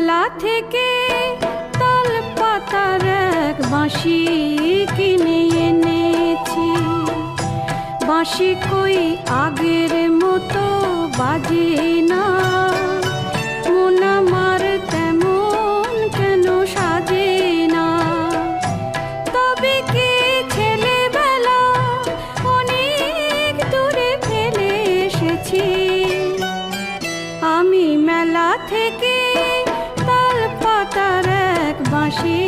মেলা থেকে তাল পাতার এক বাঁশি কিনে এনেছি। বাঁশি কই আগের মতো বাজে না, মন আমার তেমন কেন সাজে না। তবে কি ছেলেবেলা অনেক দূরে ফেলে এসেছি। আমি মেলা থেকে তাল পাতার এক বাঁশি